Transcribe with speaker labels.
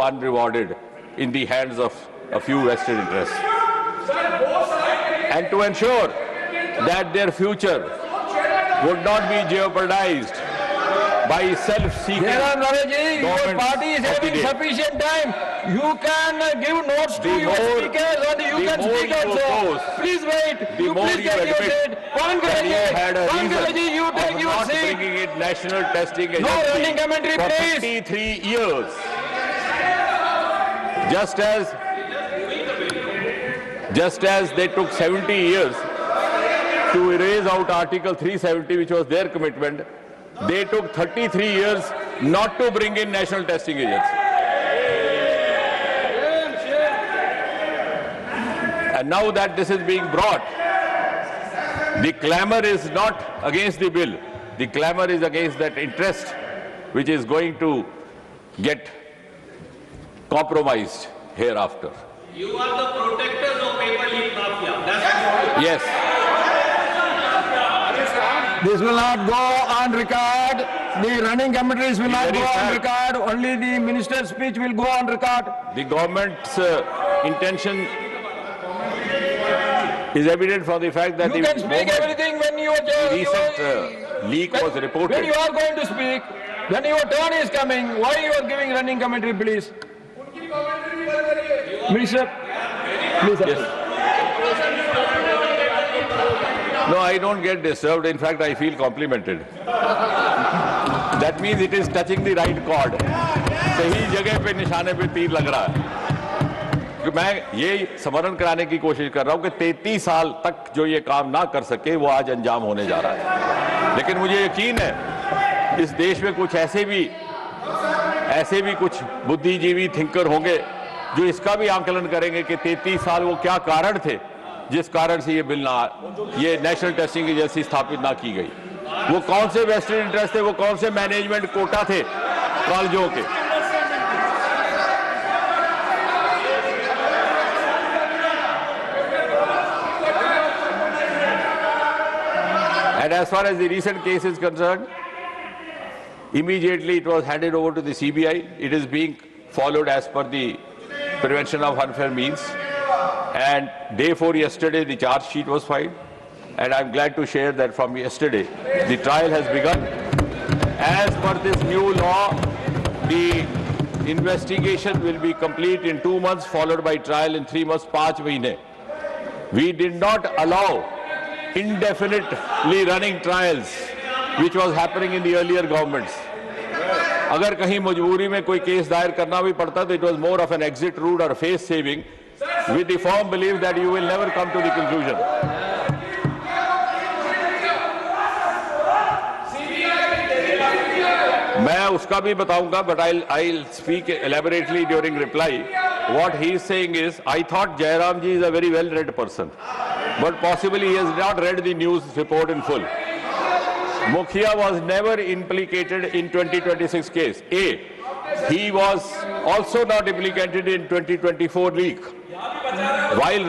Speaker 1: unrewarded in the hands of a few vested interests. And to ensure that their future would not be jeopardized by self-seeking.
Speaker 2: Jairam Ramesh, your
Speaker 1: governments
Speaker 2: party is
Speaker 1: of the
Speaker 2: having
Speaker 1: day.
Speaker 2: sufficient time. You can give notes to
Speaker 1: The
Speaker 2: your
Speaker 1: more-
Speaker 2: speakers and you
Speaker 1: the
Speaker 2: can
Speaker 1: more
Speaker 2: speak
Speaker 1: you
Speaker 2: also.
Speaker 1: oppose,
Speaker 2: Please wait.
Speaker 1: the
Speaker 2: You
Speaker 1: more
Speaker 2: please
Speaker 1: you
Speaker 2: get your
Speaker 1: admit
Speaker 2: seat. Pawan
Speaker 1: that you had a
Speaker 2: Pawan
Speaker 1: reason
Speaker 2: Karaji, you take
Speaker 1: of
Speaker 2: your
Speaker 1: not
Speaker 2: seat.
Speaker 1: bringing in national testing
Speaker 2: No running
Speaker 1: agency
Speaker 2: commentary,
Speaker 1: for
Speaker 2: please.
Speaker 1: 53 years. Just as they took 70 years to erase out Article 370, which was their commitment, they took 33 years not to bring in national testing agency. And now that this is being brought, the clamor is not against the bill. The clamor is against that interest which is going to get compromised hereafter.
Speaker 3: You are the protectors of paper leak mafia. That's
Speaker 1: Yes.
Speaker 2: This will not go on record. The running commentaries will not
Speaker 1: very
Speaker 2: go on
Speaker 1: sad.
Speaker 2: record. Only the minister's speech will go on record.
Speaker 1: The government's intention is evident from the fact that
Speaker 2: You
Speaker 1: the
Speaker 2: can speak
Speaker 1: moment
Speaker 2: everything when you
Speaker 1: recent leak was
Speaker 2: when
Speaker 1: reported.
Speaker 2: you are going to speak. When your turn is coming, why you are giving running commentary, please? Minister, please.
Speaker 1: Yes. No, I don't get disturbed. In fact, I feel complimented. That means it is touching the right chord. सही जगह पे निशाने पे तीर लग रहा है। कि मैं ये स्मरण कराने की कोशिश कर रहा हूं कि 33 साल तक जो ये काम ना कर सके वो आज अंजाम होने जा रहा है। लेकिन मुझे यकीन है इस देश में कुछ ऐसे भी कुछ बुद्धिजीवी थिंकर होंगे जो इसका भी आकलन करेंगे कि 33 साल वो क्या कारण थे जिस कारण से ये नेशनल टेस्टिंग एजेंसी स्थापित ना की गई। वो कौन से वेस्टेड इंटरेस्ट थे, वो कौन से मैनेजमेंट कोटा थे कॉलेजों के। And as far as the recent case is concerned, immediately it was handed over to the CBI. It is being followed as per the Prevention of Unfair Means. And day 4 yesterday, the charge sheet was filed. And I'm glad to share that from yesterday, the trial has begun. As per this new law, the investigation will be complete in 2 months, followed by trial in 3 months, 5 mahine. We did not allow indefinitely running trials, which was happening in the earlier governments. अगर कहीं मजबूरी में कोई case दायर करना भी पड़ता तो it was more of an exit route or face saving, with the firm belief that you will never come to the conclusion. मैं उसका भी बताऊंगा, but I'll speak elaborately during reply. What he is saying is, I thought Jairam ji is a very well-read person, but possibly he has not read the news report in full. Mukhia was never implicated in 2026 case. A, he was also not implicated in 2024 leak. While